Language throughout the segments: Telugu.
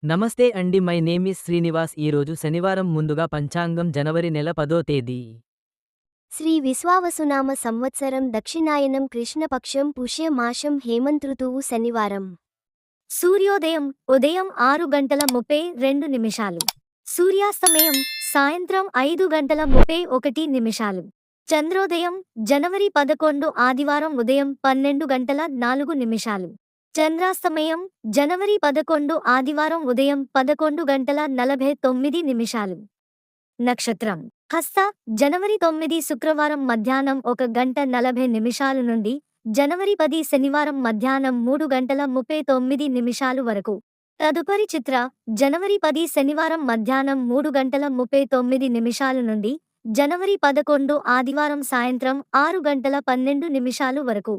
నమస్తే అండి, మై నేమ్ ఇస్ శ్రీనివాస్. ఈరోజు శనివారం. ముందుగా పంచాంగం జనవరి నెల 10వ తేదీ. శ్రీ విశ్వావసునామ సంవత్సరం దక్షిణాయనం కృష్ణపక్షం పుష్య మాసం హేమంతృతువు శనివారం. సూర్యోదయం ఉదయం 6:32. సూర్యాస్తమయం సాయంత్రం 5:31. చంద్రోదయం జనవరి 11 ఆదివారం ఉదయం 12:04. చంద్రాస్తమయం జనవరి 11 ఆదివారం ఉదయం 11:49. నక్షత్రం హస్త జనవరి 9 శుక్రవారం మధ్యాహ్నం 1:40 నుండి జనవరి 10 శనివారం మధ్యాహ్నం 3:39 వరకు. తదుపరి చిత్ర జనవరి 10 శనివారం మధ్యాహ్నం 3:39 నుండి జనవరి 11 ఆదివారం సాయంత్రం 6:12 వరకు.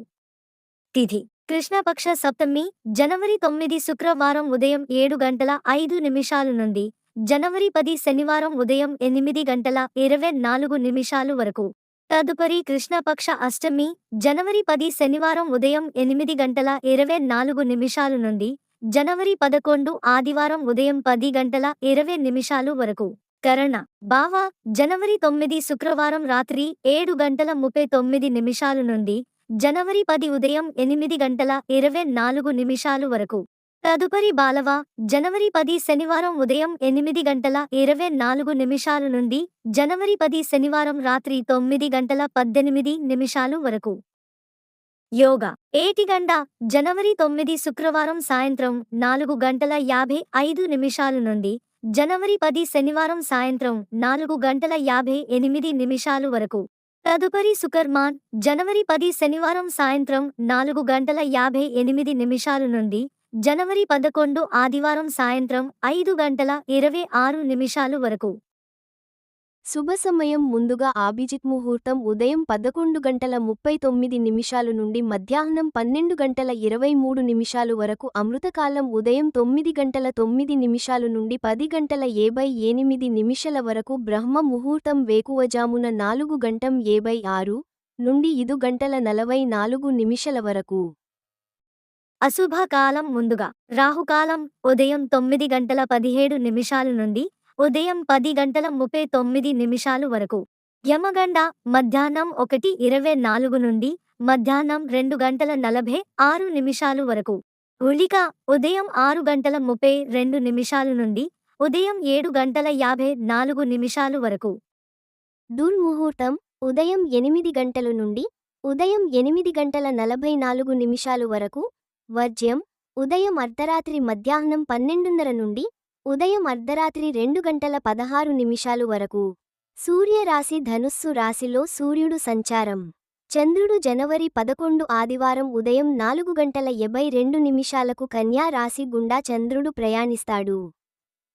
తిథి కృష్ణపక్ష సప్తమి జనవరి 9 శుక్రవారం ఉదయం 7:05 నుండి జనవరి 10 శనివారం ఉదయం 8:24 వరకు. తదుపరి కృష్ణపక్ష అష్టమి జనవరి 10 శనివారం ఉదయం 8:24 నుండి జనవరి 11 ఆదివారం ఉదయం 10:20 వరకు. కరణ భావ జనవరి 9 శుక్రవారం రాత్రి 7:39 నుండి జనవరి 10 ఉదయం 8:24 వరకు. తదుపరి బాలవ జనవరి 10 శనివారం ఉదయం 8:24 నుండి జనవరి 10 శనివారం రాత్రి 9:18 వరకు. యోగ ఏటిగండ జనవరి 9 శుక్రవారం సాయంత్రం 4:55 నుండి జనవరి 10 శనివారం సాయంత్రం 4:58 వరకు. తదుపరి సుకర్మాన్ జనవరి 10 శనివారం సాయంత్రం 4:58 నుండి జనవరి 11 ఆదివారం సాయంత్రం 5:26 వరకు. శుభ సమయం ముందుగా అభిజిత్ ముహూర్తం ఉదయం 11:39 నుండి మధ్యాహ్నం 12:23 వరకు. అమృతకాలం ఉదయం 9:09 నుండి 10:78 వరకు. బ్రహ్మ ముహూర్తం వేకువజామున 4:56 నుండి 5:44 వరకు. అశుభకాలం ముందుగా రాహుకాలం ఉదయం 9:17 నుండి ఉదయం 10:39 వరకు. యమగండ మధ్యాహ్నం 1:24 నుండి మధ్యాహ్నం 2:46 వరకు. ఉలిక ఉదయం 6:32 నుండి ఉదయం 7:54 వరకు. దుర్ముహూర్తం ఉదయం 8 గంటల నుండి ఉదయం 8:44 వరకు. వర్జ్యం ఉదయం అర్ధరాత్రి మధ్యాహ్నం 12:30 నుండి ఉదయం అర్ధరాత్రి 2:16 వరకు. సూర్యరాశి ధనుస్సు రాశిలో సూర్యుడు సంచారం. చంద్రుడు జనవరి 11 ఆదివారం ఉదయం 4:52 కన్యా రాశి గుండా చంద్రుడు ప్రయాణిస్తాడు.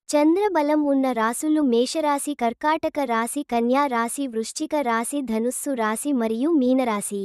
చంద్రబలం ఉన్న రాశులు మేషరాశి, కర్కాటక రాశి, కన్యా రాశి, వృశ్చిక రాశి, ధనుస్సు రాశి మరియు మీనరాశి.